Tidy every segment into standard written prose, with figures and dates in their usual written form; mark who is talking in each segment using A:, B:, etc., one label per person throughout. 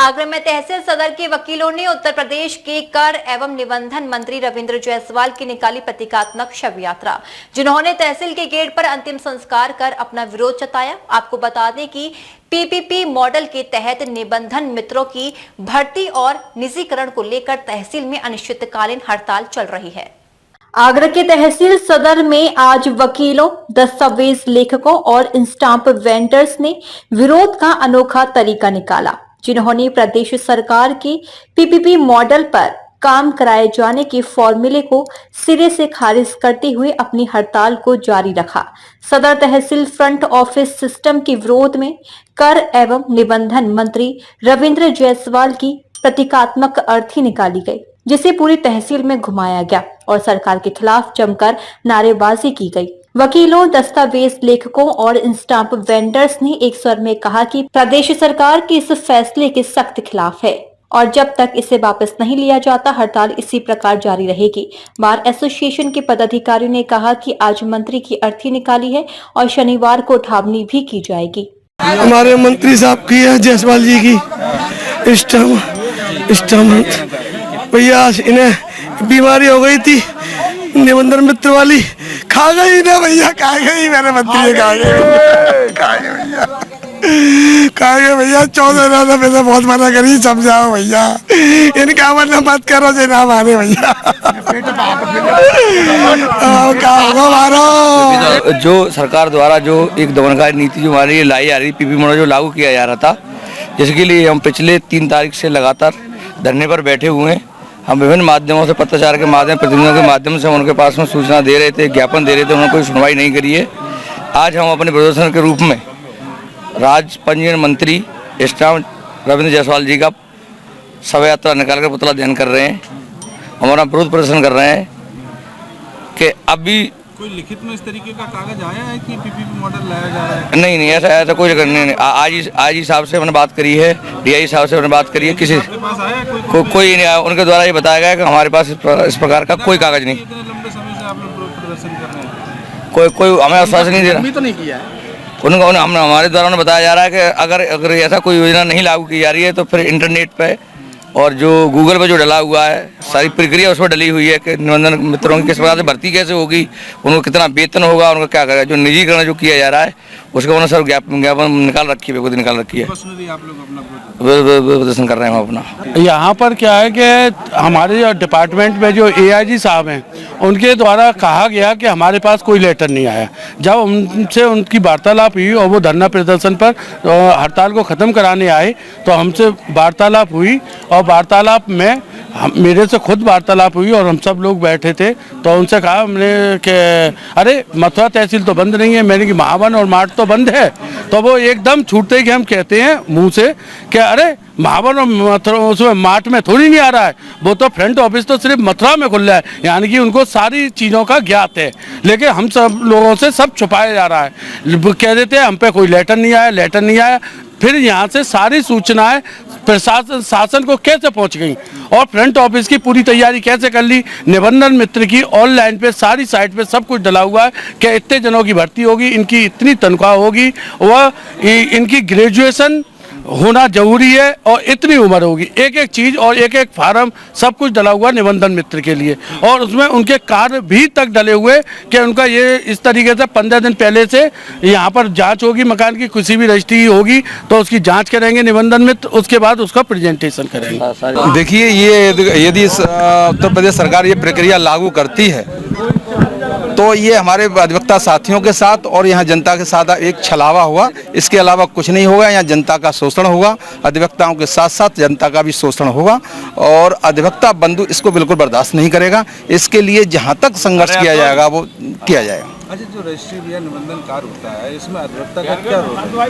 A: आगरा में तहसील सदर के वकीलों ने उत्तर प्रदेश के कर एवं निबंधन मंत्री रविंद्र जायसवाल की निकाली प्रतीकात्मक शव यात्रा, जिन्होंने तहसील के गेट पर अंतिम संस्कार कर अपना विरोध जताया। आपको बता दें कि पीपीपी मॉडल के तहत निबंधन मित्रों की भर्ती और निजीकरण को लेकर तहसील में अनिश्चितकालीन हड़ताल चल रही है। आगरा के तहसील सदर में आज वकीलों, दस्तावेज लेखकों और स्टाम्प वेंडर्स ने विरोध का अनोखा तरीका निकाला, जिन्होंने प्रदेश सरकार के पीपीपी मॉडल पर काम कराए जाने के फॉर्मूले को सिरे से खारिज करते हुए अपनी हड़ताल को जारी रखा। सदर तहसील फ्रंट ऑफिस सिस्टम के विरोध में कर एवं निबंधन मंत्री रविंद्र जायसवाल की प्रतीकात्मक अर्थी निकाली गई, जिसे पूरी तहसील में घुमाया गया और सरकार के खिलाफ जमकर नारेबाजी की गई। वकीलों, दस्तावेज लेखकों और स्टाम्प वेंडर्स ने एक स्वर में कहा कि प्रदेश सरकार के इस फैसले के सख्त खिलाफ है और जब तक इसे वापस नहीं लिया जाता हड़ताल इसी प्रकार जारी रहेगी। बार एसोसिएशन के पदाधिकारियों ने कहा कि आज मंत्री की अर्थी निकाली है और शनिवार को उठावनी भी की जाएगी।
B: हमारे मंत्री साहब की है, जायसवाल जी की भैया, इन्हें बीमारी हो गई थी निबंधन मित्र वाली, खा गई ना भैया, खा गई मेरे मंत्री, खा गए भैया। 14 पैसा बहुत मना करी, समझाओ भैया, इनका वरना मत करो जे ना मारे भैया।
C: जो सरकार द्वारा जो एक दमनकारी नीति जो हमारी लाई आ रही, पीपी मॉडल जो लागू किया जा रहा था, जिसके लिए हम पिछले 3 तारीख से लगातार धरने पर बैठे हुए हैं। हम विभिन्न माध्यमों से, पत्रचार के माध्यम, प्रतिनिधियों के माध्यम से उनके पास में सूचना दे रहे थे, ज्ञापन दे रहे थे, उन्होंने कोई सुनवाई नहीं करी है। आज हम अपने प्रदर्शन के रूप में राज्य पंजीयन मंत्री स्टाम्प रविंद्र जायसवाल जी का शव यात्रा निकालकर पुतला दहन कर रहे हैं। हमारा विरोध प्रदर्शन कर रहे हैं कि अभी
D: कोई लिखित में इस तरीके का कागज आया है कि पीपीपी मॉडल लाया जा रहा है?
C: नहीं, ऐसा कोई जगह नहीं। आज ही साहब से हमने बात करी है, डीआई साहब से हमने बात करी है, किसी
D: आपके पास आया
C: कोई नहीं आया। उनके द्वारा ये बताया गया कि हमारे पास इस प्रकार का कोई कागज नहीं।
D: इतने लंबे समय से आप लोग प्रदर्शन कर रहे हैं,
C: कोई हमें आश्वासन नहीं दे रहा।
D: तो नहीं किया है
C: हमारे द्वारा उन्हें बताया जा रहा है कि अगर ऐसा कोई योजना नहीं लागू की जा रही है तो फिर इंटरनेट पे और जो गूगल पे जो डला हुआ है, सारी प्रक्रिया उसमें डली हुई है कि निबंधन मित्रों की किस प्रकार से भर्ती कैसे होगी, उनको कितना वेतन होगा, उनका क्या करेगा। जो निजीकरण जो किया जा रहा है उसके उन्होंने सर ज्ञापन निकाल रखी है, निकाल रखी है।
D: आप लोग अपना
C: प्रदर्शन कर रहे हैं हम अपना।
E: यहाँ पर क्या है कि हमारे जो डिपार्टमेंट में जो एआईजी साहब हैं, उनके द्वारा कहा गया कि हमारे पास कोई लेटर नहीं आया। जब उनसे उनकी वार्तालाप हुई और वो धरना प्रदर्शन पर हड़ताल को ख़त्म कराने आए तो हमसे वार्तालाप हुई और वार्तालाप में मेरे से खुद वार्तालाप हुई और हम सब लोग बैठे थे। तो उनसे कहा हमने कि अरे मथुरा तहसील तो बंद नहीं है। मैंने कि महावन और मार्ट तो बंद है। तो वो एकदम छूटते ही हम कहते हैं मुंह से कि अरे महावन और मथुरा उसमें मार्ट में थोड़ी नहीं आ रहा है, वो तो फ्रंट ऑफिस तो सिर्फ मथुरा में खुल रहा है। यानी कि उनको सारी चीज़ों का ज्ञात है, लेकिन हम सब लोगों से सब छुपाया जा रहा है। कह देते हैं हम पे कोई लेटर नहीं आया। फिर यहाँ से सारी सूचनाएं प्रशासन शासन को कैसे पहुँच गई और फ्रंट ऑफिस की पूरी तैयारी कैसे कर ली। निबंधन मित्र की ऑनलाइन पे सारी साइट पे सब कुछ डला हुआ है कि इतने जनों की भर्ती होगी, इनकी इतनी तनख्वाह होगी, वह इनकी ग्रेजुएशन होना जरूरी है और इतनी उम्र होगी। एक एक चीज़ और एक एक फार्म सब कुछ डला हुआ निबंधन मित्र के लिए और उसमें उनके कार्य भी तक डले हुए कि उनका ये इस तरीके से 15 दिन पहले से यहाँ पर जांच होगी, मकान की किसी भी रजिस्ट्री होगी तो उसकी जांच करेंगे निबंधन मित्र, उसके बाद उसका प्रेजेंटेशन करेंगे।
F: देखिए, ये यदि उत्तर प्रदेश सरकार ये प्रक्रिया लागू करती है तो ये हमारे अधिवक्ता साथियों के साथ और यहाँ जनता के साथ एक छलावा हुआ, इसके अलावा कुछ नहीं होगा। यहाँ जनता का शोषण होगा, अधिवक्ताओं के साथ साथ जनता का भी शोषण होगा और अधिवक्ता बंधु इसको बिल्कुल बर्दाश्त नहीं करेगा। इसके लिए जहाँ तक संघर्ष किया जाएगा वो किया जाएगा।
D: अच्छा, जो रजिस्ट्री या निबंधनकार होता है, इसमें अधिवक्ता का क्या रोल है?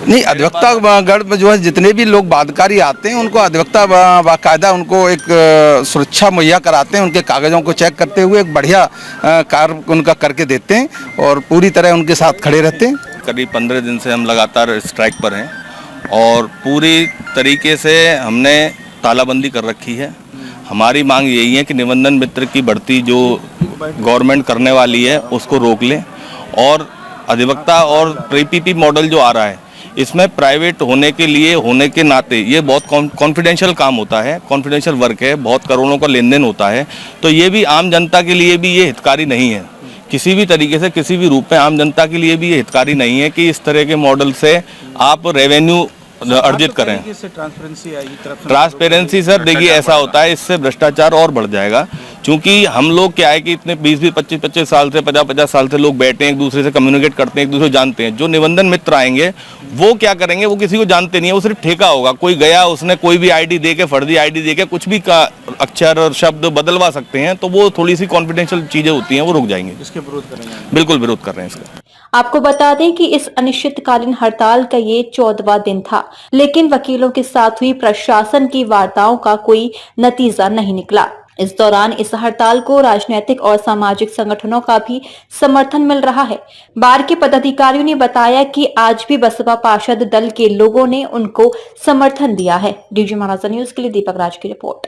F: नहीं, अधिवक्ता गढ़ में जो है जितने भी लोग बादकारी आते हैं उनको अधिवक्ता बाकायदा उनको एक सुरक्षा मुहैया कराते हैं, उनके कागज़ों को चेक करते हुए एक बढ़िया कार्य उनका करके देते हैं और पूरी तरह उनके साथ खड़े रहते हैं।
G: करीब 15 दिन से हम लगातार स्ट्राइक पर हैं और पूरी तरीके से हमने तालाबंदी कर रखी है। हमारी मांग यही है कि निबंधन मित्र की बढ़ती जो गवर्नमेंट करने वाली है उसको रोक लें और अधिवक्ता और पीपीपी मॉडल जो आ रहा है इसमें प्राइवेट होने के नाते ये बहुत कॉन्फिडेंशियल काम होता है, कॉन्फिडेंशियल वर्क है, बहुत करोड़ों का लेन देन होता है। तो ये भी आम जनता के लिए भी ये हितकारी नहीं है, किसी भी तरीके से किसी भी रूप में आम जनता के लिए भी ये हितकारी नहीं है कि इस तरह के मॉडल से आप रेवेन्यू अर्जित करें। ट्रांसपेरेंसी सर देखिए ऐसा होता है, इससे भ्रष्टाचार और बढ़ जाएगा। क्योंकि हम लोग क्या है कि इतने 20-20, 25-25 साल से 50-50 साल से लोग बैठे हैं, एक दूसरे से कम्युनिकेट करते हैं, एक दूसरे को जानते हैं। जो निबंधन मित्र आएंगे वो क्या करेंगे, वो किसी को जानते नहीं है, वो सिर्फ ठेका होगा। कोई गया, उसने कोई भी आईडी दे के, फर्जी आईडी दे के कुछ भी का अक्षर और शब्द बदलवा सकते हैं। तो वो थोड़ी सी कॉन्फिडेंशियल चीजें होती हैं, वो रुक जाएंगे।
D: इसके विरोध करेंगे?
G: बिल्कुल विरोध कर रहे हैं इसका।
A: आपको बता दें कि इस अनिश्चितकालीन हड़ताल का ये 14वां दिन था, लेकिन वकीलों के साथ हुई प्रशासन की वार्ताओं का कोई नतीजा नहीं निकला। इस दौरान इस हड़ताल को राजनीतिक और सामाजिक संगठनों का भी समर्थन मिल रहा है। बार के पदाधिकारियों ने बताया कि आज भी बसपा पार्षद दल के लोगों ने उनको समर्थन दिया है। डीजी महाराजा न्यूज के लिए दीपक राज की रिपोर्ट।